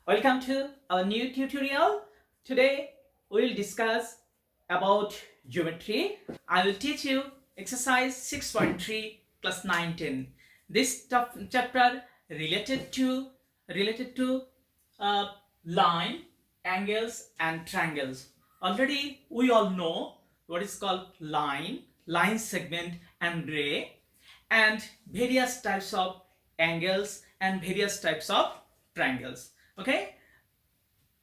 Welcome to our new tutorial. Today we will discuss about geometry. I will teach you exercise 6.3 class 9-10. This chapter related to uh, line, angles and triangles. Already we all know what is called line segment and ray, and various types of angles and various types of triangles. Okay,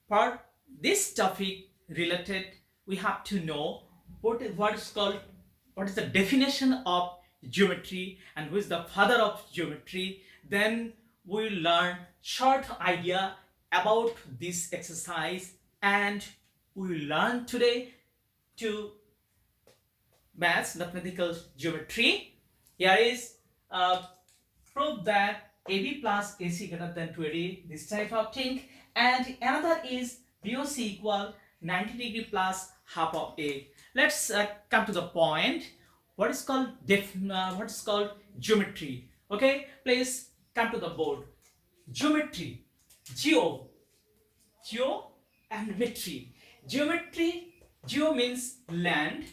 for this topic related, we have to know what is the definition of geometry and who is the father of geometry. Then we will learn short idea about this exercise, and we will learn today to mathematical geometry. Here is prove that AB plus AC greater than 20, this type of thing, and another is BOC equal 90 degree plus half of A. Let's come to the point. What is called geometry? Okay, please come to the board. Geometry, geo and metry. Geo means land,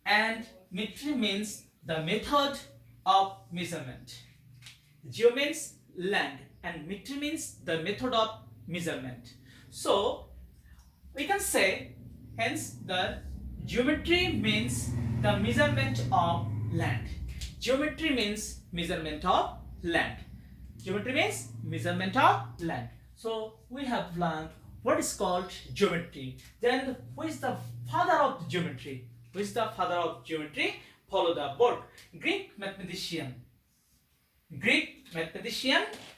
and metry means the method of measurement. Geo means land and metry means the method of measurement. So we can say hence the geometry means the measurement of land. Geometry means measurement of land. Geometry means measurement of land. So we have learned what is called geometry. Then who is the father of geometry? Who is the father of geometry? Follow the board. Greek mathematician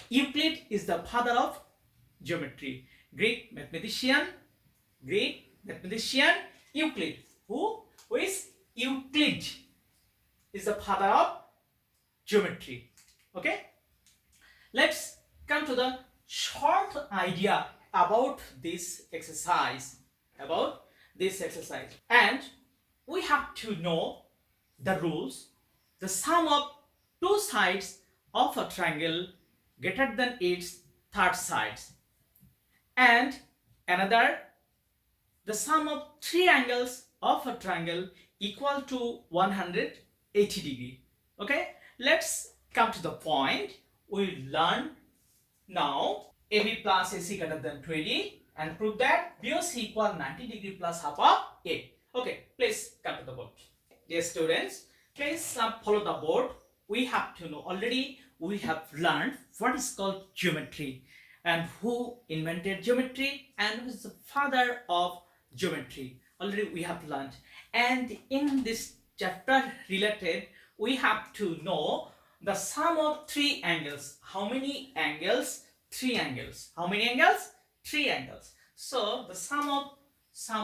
Euclid is the father of geometry. Greek mathematician Euclid. Who is Euclid is the father of geometry. Okay, let's come to the short idea about this exercise. And we have to know the rules. The sum of two sides of a triangle greater than its third sides, and another, the sum of three angles of a triangle equal to 180 degree. Okay, let's come to the point. We learn now AB plus AC greater than 20 and prove that BOC equal 90 degree plus half of A. Okay, please come to the board. Dear students, please follow the board. We have to know, already we have learned what is called geometry and who invented geometry and who is the father of geometry. Already we have learned, and in this chapter related we have to know the sum of three angles. How many angles? Three angles. How many angles? Three angles. So the sum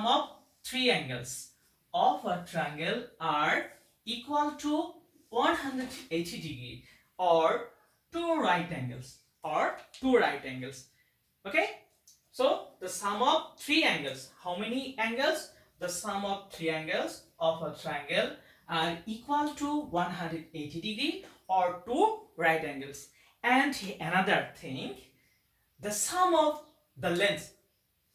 of three angles of a triangle are equal to 180 degree, or two right angles. Okay, so the sum of three angles. How many angles? The sum of three angles of a triangle are equal to 180 degree or two right angles. And another thing, the sum of the length.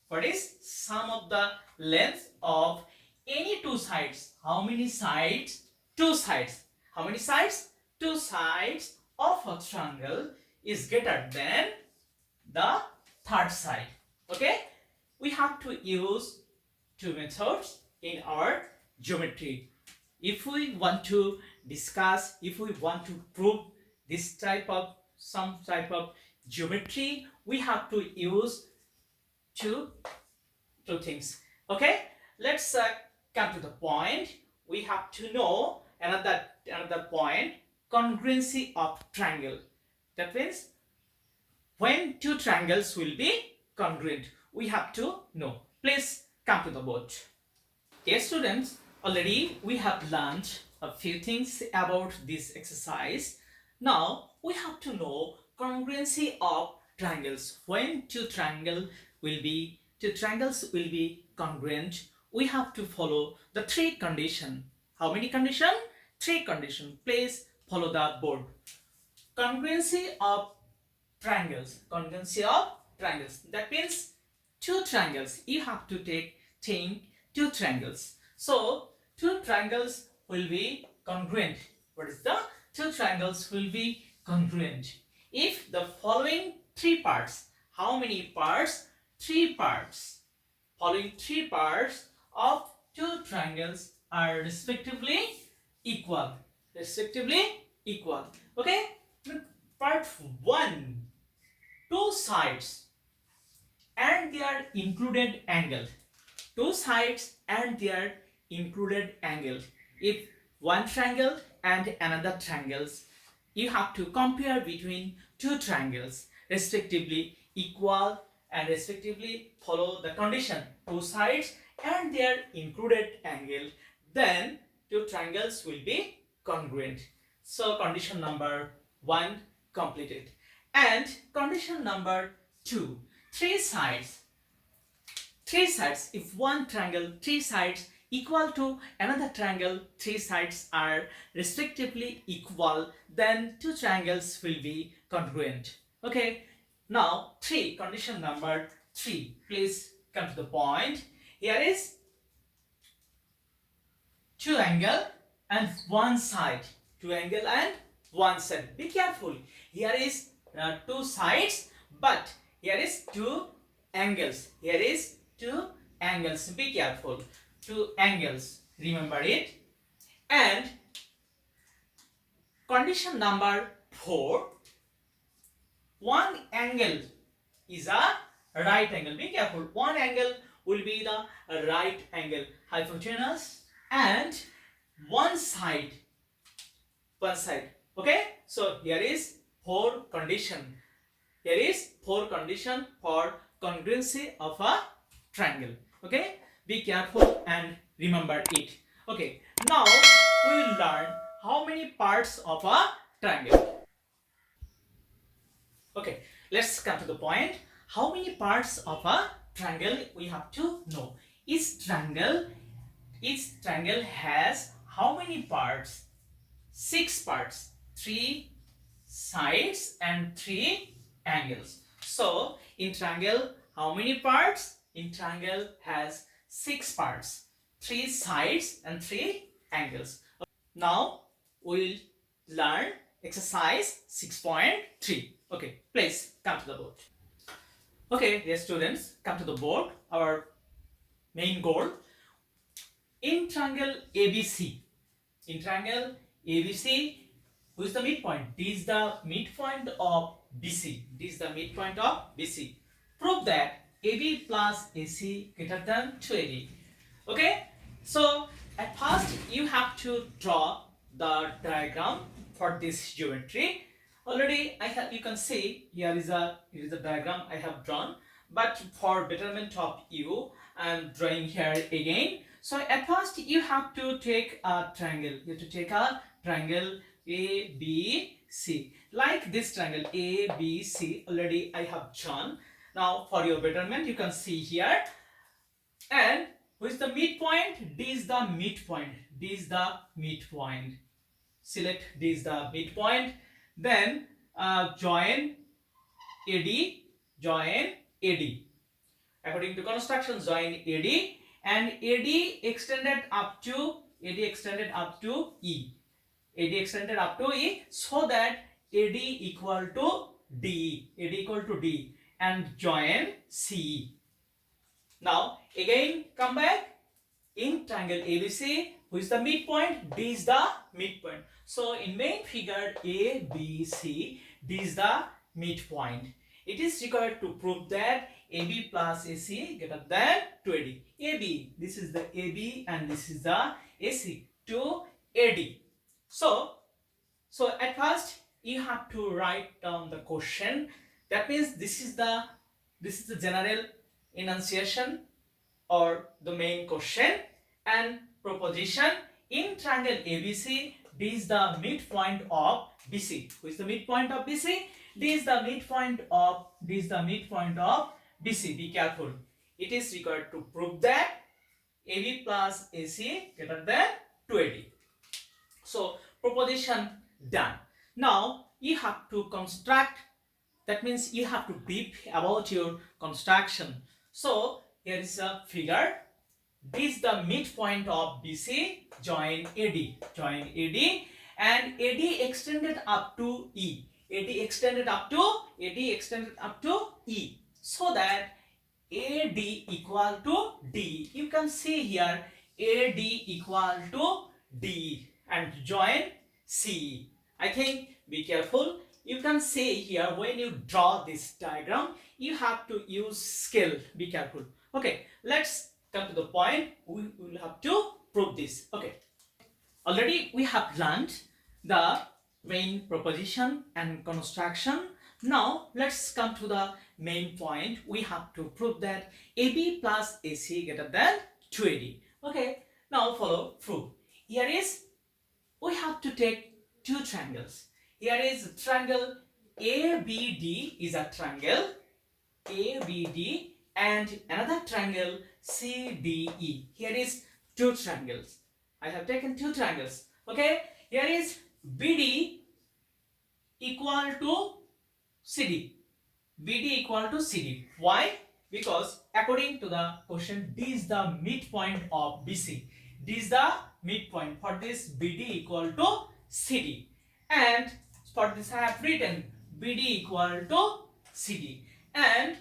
What is sum of the length of any two sides? How many sides? Two sides. How many sides? Two sides of a triangle is greater than the third side. Okay, we have to use two methods in our geometry. If we want to discuss, if we want to prove this type of some type of geometry, we have to use two things. Okay, let's come to the point. We have to know another point, congruency of triangle. That means when two triangles will be congruent, we have to know. Please come to the board. Dear students, already we have learned a few things about this exercise. Now we have to know congruency of triangles. When two triangles will be congruent, we have to follow the three conditions. How many conditions? Three conditions. Please follow the board. Congruency of triangles, congruency of triangles. That means two triangles. You have to take two triangles. So two triangles will be congruent. What is the two triangles will be congruent if the following three parts. How many parts? Three parts. Following three parts of two triangles are respectively equal. Respectively equal. Okay. Part 1, two sides and their included angle. Two sides and their included angle. If one triangle and another triangles, you have to compare between two triangles respectively equal and respectively follow the condition two sides and their included angle, then two triangles will be congruent. So condition number 1 completed. And condition number 2, three sides. Three sides, if one triangle three sides equal to another triangle three sides are respectively equal, then two triangles will be congruent. Okay, now condition number 3, please come to the point. Here is two angle and one side. Two angle and one side. Be careful. Here is two sides, but here is two angles. Here is two angles. Be careful. Two angles. Remember it. And condition number 4. One angle is a right angle. Be careful. One angle will be the right angle. Hypotenuse and one side. Okay, so here is 4 condition. Here is 4 condition for congruency of a triangle. Okay, be careful and remember it. Okay, now we will learn how many parts of a triangle. Okay, let's come to the point. How many parts of a triangle we have to know? Each triangle has how many parts? 6 parts, 3 sides and 3 angles. So in triangle, how many parts? In triangle has 6 parts, 3 sides and 3 angles. Now we'll learn exercise 6.3. Okay, please come to the board. Okay, dear students, come to the board. Our main goal in triangle ABC. In triangle ABC, who is the midpoint? D is the midpoint of BC. D is the midpoint of BC. Prove that AB plus AC greater than 2AD. Okay? So at first you have to draw the diagram for this geometry. Already you can see here is a diagram I have drawn, but for betterment of you I am drawing here again. So at first you have to take a triangle. You have to take a triangle ABC. Like this triangle ABC already I have drawn. Now for your betterment you can see here. And who is the midpoint? D is the midpoint. D is the midpoint. Select D is the midpoint. Then join AD. Join AD. According to construction, join AD. And AD extended up to E. AD extended up to E, so that AD equal to D. AD equal to D. And join CE. Now again come back. In triangle ABC, who is the midpoint? D is the midpoint. So in main figure ABC, D is the midpoint. It is required to prove that AB plus AC greater than 2AD. AB, this is the AB and this is the AC, 2AD. So at first you have to write down the question. That means this is the general enunciation or the main question and proposition. In triangle ABC, D is the midpoint of BC. Who is the midpoint of BC? D is the midpoint of BC. Be careful. It is required to prove that AB plus AC greater than 2AD. So proposition done. Now you have to construct That means you have to brief about your construction. So here is a figure. This is the midpoint of BC. Join AD. Join AD, and AD extended up to E. AD extended up to E. So that AD equal to D. You can see here AD equal to D and join C. I think be careful. You can see here when you draw this diagram, you have to use scale. Be careful. Okay, let's come to the point. We will have to prove this. Okay. Already we have learned the main proposition and construction. Now let's come to the main point. We have to prove that AB plus AC greater than 2AD. Okay, now follow proof. Here is, we have to take two triangles. Here is triangle ABD is a triangle ABD and another triangle CDE. Here is two triangles. I have taken two triangles. Okay, here is BD equal to CD. BD equal to CD. Why? Because according to the question, D is the midpoint of BC. D is the midpoint. For this, BD equal to CD. And for this, I have written BD equal to CD. And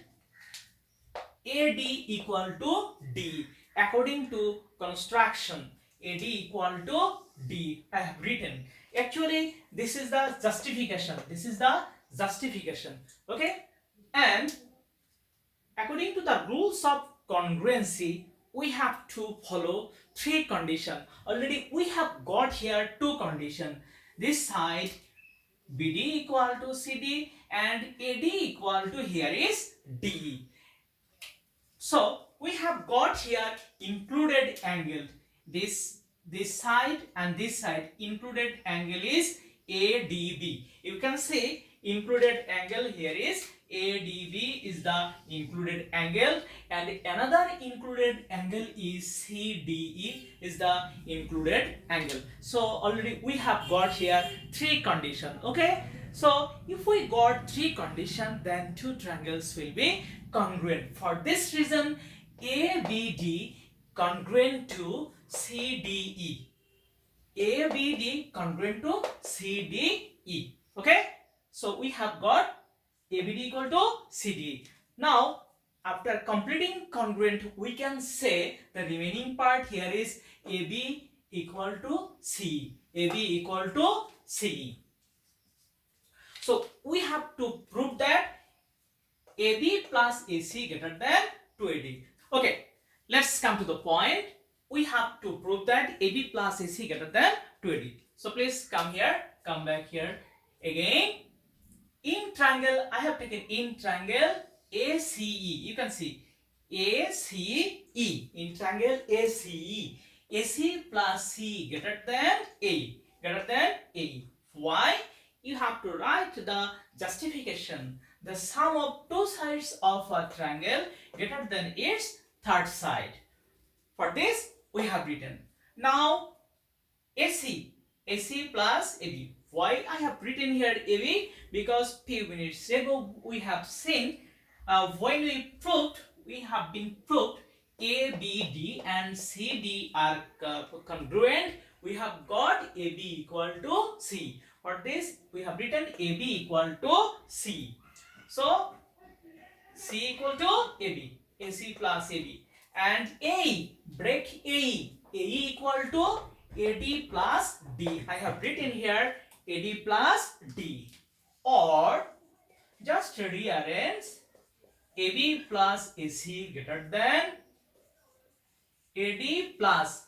AD equal to D. According to construction, AD equal to D. I have written. Actually, this is the justification. This is the justification. Okay? And according to the rules of congruency, we have to follow three conditions. Already we have got here two conditions. This side BD equal to CD and AD equal to here is D. So we have got here included angle. This side and this side included angle is ADB. You can say included angle here is ADB is the included angle, and another included angle is CDE is the included angle. So already we have got here three conditions. Okay, so if we got three conditions, then two triangles will be congruent. For this reason, ABD congruent to CDE. ABD congruent to CDE. Okay, so we have got ABD equal to CD. Now, after completing congruent, we can say the remaining part here is AB equal to C. AB equal to CD. So we have to prove that AB plus AC greater than 2AD. Okay, let's come to the point. We have to prove that AB plus AC greater than 2AD. So please come here, come back here again. In triangle, I have taken in triangle ACE. You can see ACE. In triangle ACE. AC plus C greater than A. Greater than A. Why? You have to write the justification. The sum of two sides of a triangle greater than its third side. For this, we have written. Now, AC plus AB. Why I have written here AB? Because few minutes ago we have seen when we proved, we have been proved ABD and CD are congruent. We have got AB equal to C. For this, we have written AB equal to C. So C equal to AB. AC plus AB. And A, break A. A equal to AD plus D. I have written here AD plus D. Or just rearrange AB plus AC greater than AD plus.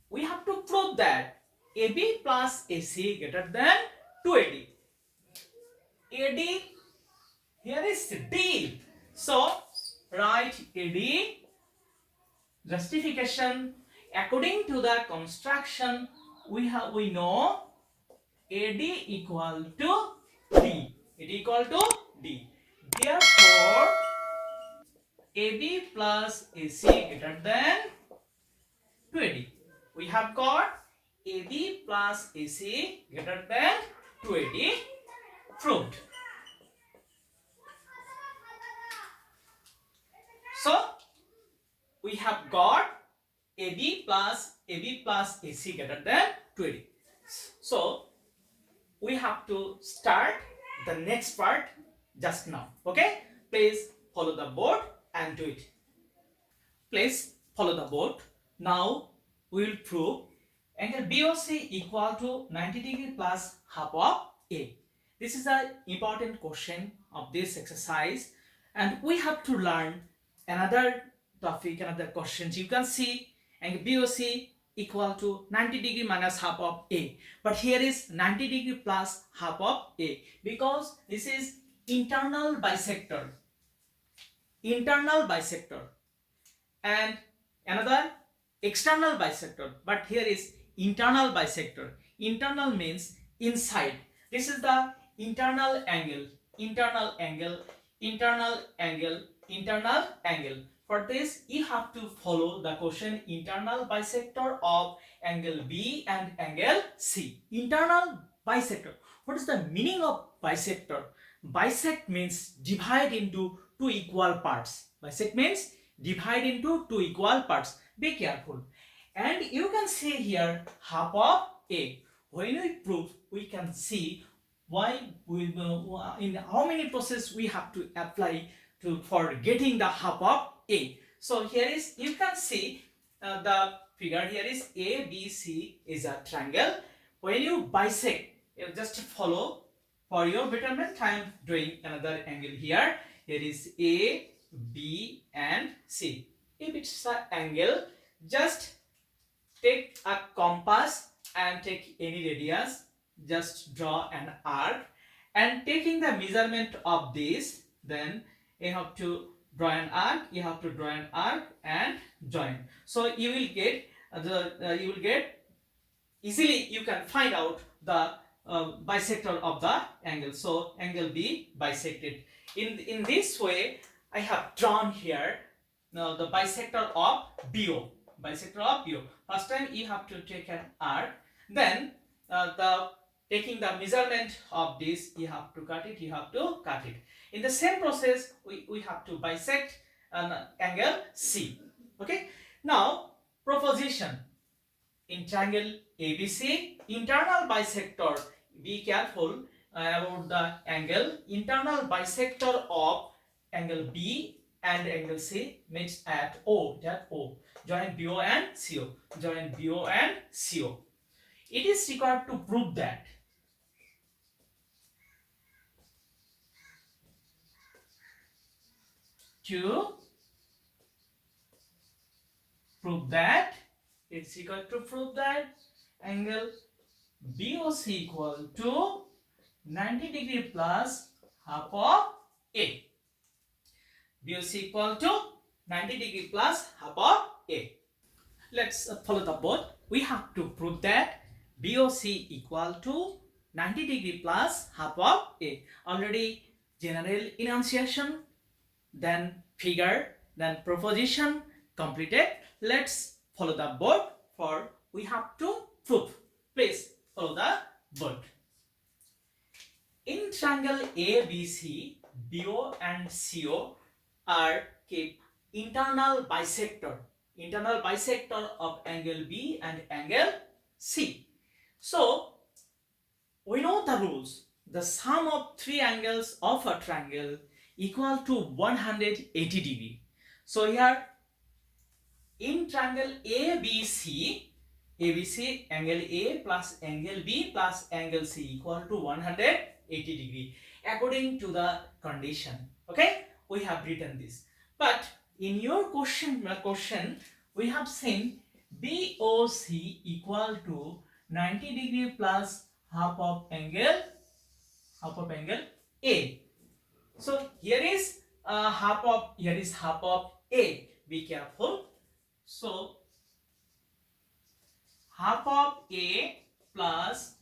We have to prove that AB plus AC greater than 2AD. AD here is D. So write AD. Justification. According to the construction, we know AD equal to D. AD equal to D. Therefore, AB plus AC greater than 2AD. We have got AB plus AC greater than 2AD proved. we have got AB plus AC greater than 280. So we have to start the next part just now. Okay, please follow the board and do it. Please follow the board. Now we will prove angle BOC equal to 90 degree plus half of A. This is an important question of this exercise, and we have to learn another topic, another questions. You can see angle BOC equal to 90 degree minus half of A, but here is 90 degree plus half of A because this is internal bisector. Internal bisector and another external bisector, but here is internal bisector. Internal means inside. This is the internal angle, internal angle, internal angle, internal angle. For this you have to follow the question internal bisector of angle B and angle C. Internal bisector. What is the meaning of bisector? Bisect means divide into two equal parts. Bisect means divide into two equal parts. Be careful. And you can see here half of A. When we prove, we can see why we in how many process we have to apply to for getting the half of A. So here is, you can see the figure here is ABC is a triangle. When you bisect, you just follow for your betterment. I am doing another angle here. Here is A, B and C. If it's an angle, just take a compass and take any radius, just draw an arc, and taking the measurement of this, then you have to draw an arc, and join. So you will get easily, you can find out the bisector of the angle. So angle B bisected. In this way, I have drawn here now the bisector of BO. Bisector of BO. First time you have to take an arc, then taking the measurement of this, you have to cut it. In the same process, we have to bisect an angle C. Okay. Now proposition. In triangle ABC, internal bisector. Be careful about the angle. Internal bisector of angle B and angle C meets at O. Join BO and CO. It is required to prove that. It's required to prove that angle BOC equal to 90 degree plus half of A. BOC equal to 90 degree plus half of A. Let's follow the board. We have to prove that BOC equal to 90 degree plus half of A. Already general enunciation, then figure, then proposition completed. Let's follow the board for we have to prove. Please follow the board. In triangle ABC, BO and CO are keep internal bisector of angle B and angle C. So we know the rules. The sum of three angles of a triangle equal to 180 degree. So here in triangle ABC, angle A plus angle B plus angle C equal to 180 degree according to the condition. Okay, we have written this. But in your question we have seen BOC equal to 90 degree plus half of angle A. So here is half of A. Be careful. So half of A plus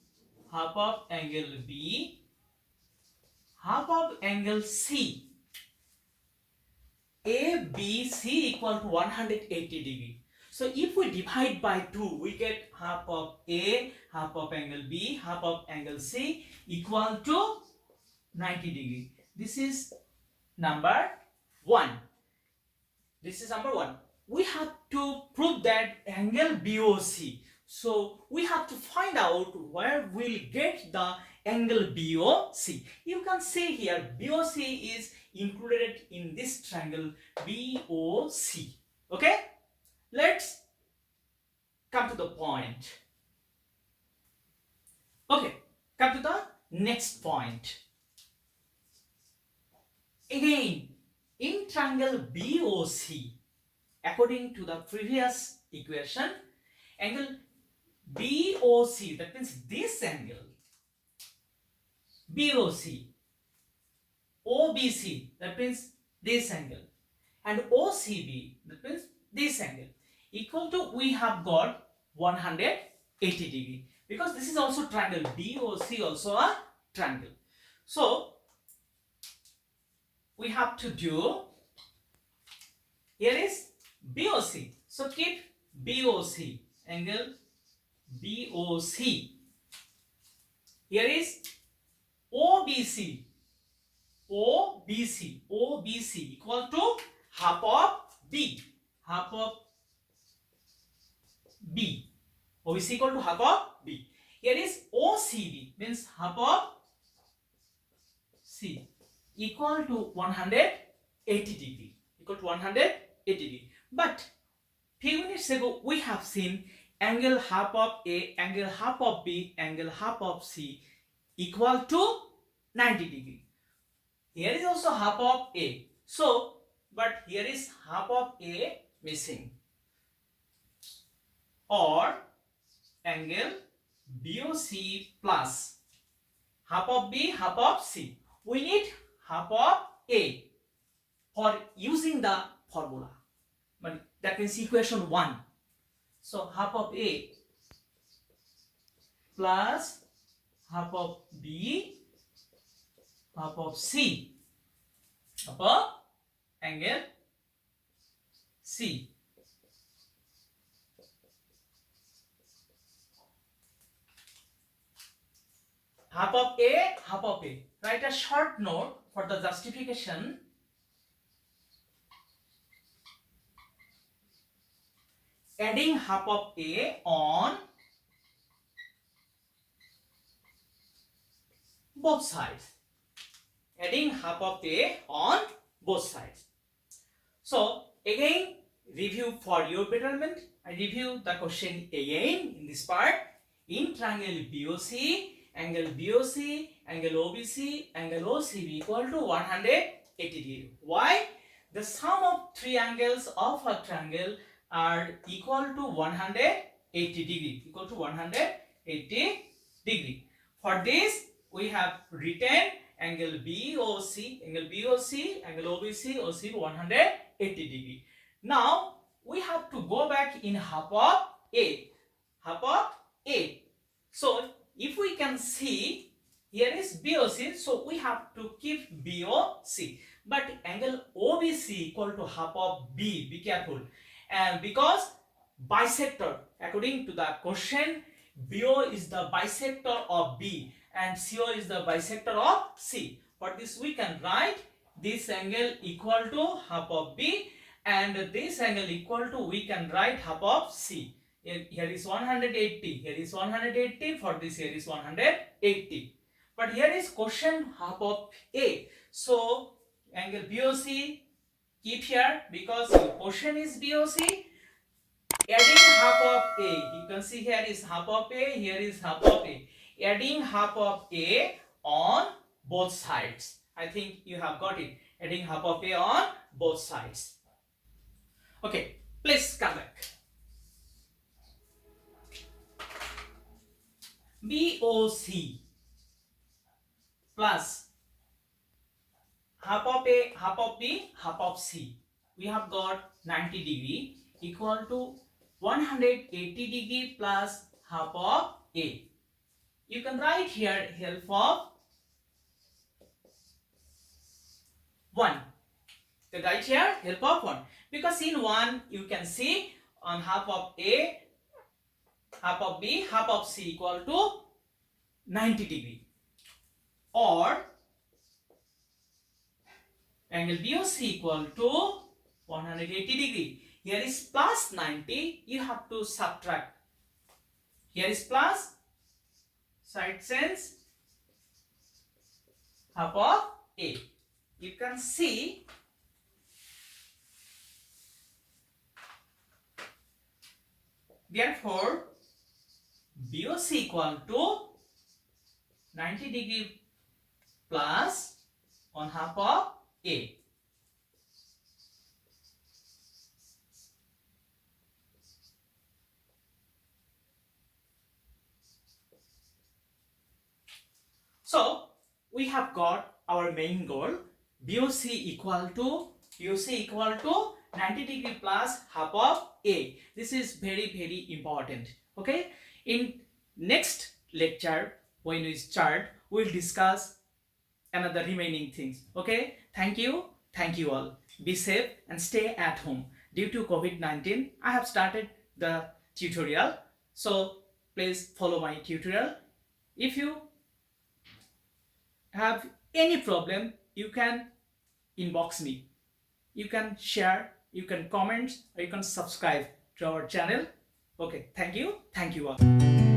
half of angle B, half of angle C. ABC equal to 180 degree. So if we divide by 2, we get half of A, half of angle B, half of angle C equal to 90 degree. This is number 1. we have to prove that angle BOC. So we have to find out where we'll get the angle BOC. You can see here BOC is included in this triangle BOC. Okay, let's come to the point. Okay, come to the next point. Again, in triangle BOC, according to the previous equation, angle BOC, that means this angle, BOC, OBC, that means this angle, and OCB, that means this angle, equal to, we have got 180 degree, because this is also triangle, BOC also a triangle. So we have to do, here is BOC, so keep BOC, angle BOC. Here is OBC, OBC equal to half of B, half of B. OBC equal to half of B. Here is OCB, means half of C, equal to 180 degree, equal to 180 degree. But few minutes ago we have seen angle half of A, angle half of B, angle half of C equal to 90 degree. Here is also half of A. So, but here is half of A missing. Or angle BOC plus half of B, half of C. We need half of A for using the formula. But that means equation 1. So half of A plus half of B, half of C, half of angle C. Half of A, half of A. Write a short note for the justification. Adding half of A on both sides. Adding half of A on both sides. So again, review for your betterment. I review the question again in this part. In triangle BOC, angle BOC, angle OBC, angle OCB equal to 180 degree. Why? The sum of three angles of a triangle are equal to 180 degree, equal to 180 degree. For this, we have written angle BOC, angle BOC, angle OBC, OCB 180 degree. Now, we have to go back in half of A, half of A. So, if we can see, here is BOC, so we have to keep BOC. But angle OBC equal to half of B, be careful. And because bisector, according to the question, BO is the bisector of B and CO is the bisector of C. For this we can write this angle equal to half of B and this angle equal to, we can write half of C. Here is 180, here is 180, for this here is 180. But here is question half of A. So angle BOC keep here because your question is BOC. Adding half of A, you can see here is half of A, here is half of A. Adding half of A on both sides. I think you have got it. Adding half of A on both sides. Okay, please come back. BOC plus half of A, half of B, half of C. We have got 90 degree equal to 180 degree plus half of A. You can write here help of 1. You can write here help of 1. Because in 1 you can see on half of A, half of B, half of C equal to 90 degree. Or angle BOC equal to 180 degree. Here is plus 90. You have to subtract. Here is plus. So it says half of A. You can see therefore BOC equal to 90 degree plus 1 half of A. So we have got our main goal. BOC equal to 90 degree plus half of A. This is very important. Okay. In next lecture, when we start, we'll discuss another remaining things. Okay. Thank you all. Be safe and stay at home. Due to COVID-19, I have started the tutorial. So please follow my tutorial. If you have any problem, you can inbox me. You can share, you can comment, or you can subscribe to our channel. Okay, thank you all.